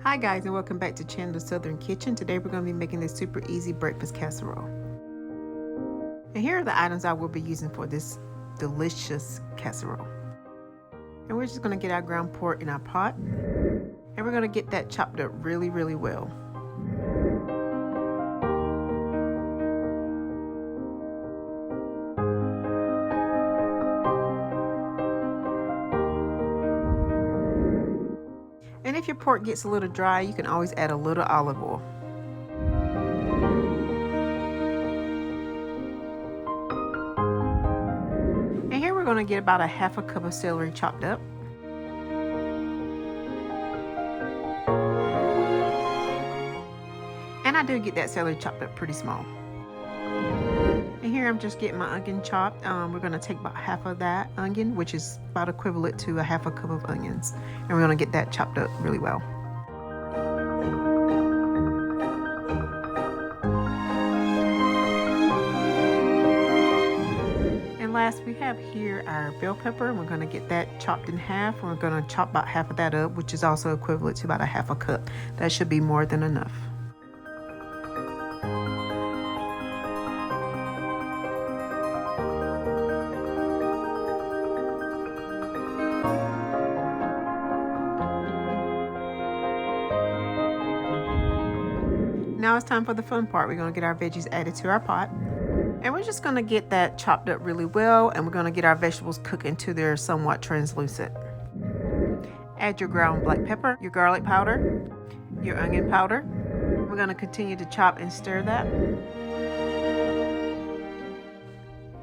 Hi guys, and welcome back to Chandler's Southern Kitchen. Today we're going to be making this super easy breakfast casserole. And here are the items I will be using for this delicious casserole. And we're just going to get our ground pork in our pot. And we're going to get that chopped up really well. And if your pork gets a little dry, you can always add a little olive oil. And here we're going to get about a half a cup of celery chopped up. And I do get that celery chopped up pretty small. And here I'm just getting my onion chopped. We're going to take about half of that onion, which is about equivalent to a half a cup of onions. And we're going to get that chopped up really well. And last we have here our bell pepper. We're going to get that chopped in half. And we're going to chop about half of that up, which is also equivalent to about a half a cup. That should be more than enough. Now it's time for the fun part. We're going to get our veggies added to our pot. And we're just going to get that chopped up really well. And we're going to get our vegetables cooked until they're somewhat translucent. Add your ground black pepper, your garlic powder, your onion powder. We're going to continue to chop and stir that.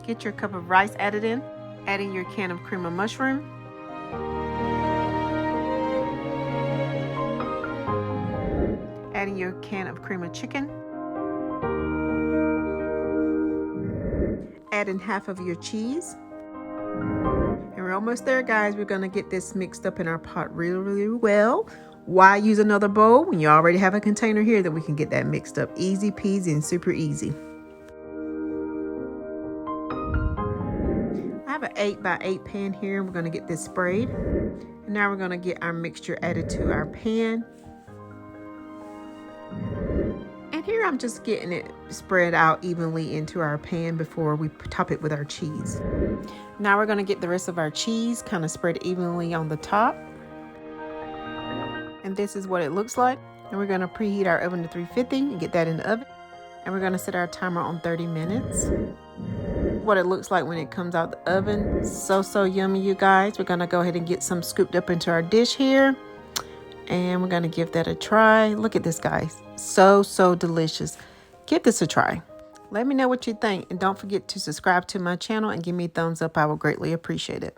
Get your cup of rice added in. Adding your can of cream of mushroom. Adding your can of cream of chicken. Adding half of your cheese. And we're almost there, guys. We're going to get this mixed up in our pot really well. Why use another bowl when you already have a container here that we can get that mixed up? Easy peasy and super easy. I have an 8x8 pan here. We're going to get this sprayed. And now we're going to get our mixture added to our pan. And here I'm just getting it spread out evenly into our pan before we top it with our cheese. Now we're going to get the rest of our cheese kind of spread evenly on the top. And this is what it looks like. And we're going to preheat our oven to 350 and get that in the oven. And we're going to set our timer on 30 minutes. What it looks like when it comes out the oven. So yummy, you guys. We're going to go ahead and get some scooped up into our dish here. And we're going to give that a try. Look at this, guys. So delicious. Give this a try. Let me know what you think. And don't forget to subscribe to my channel and give me a thumbs up. I will greatly appreciate it.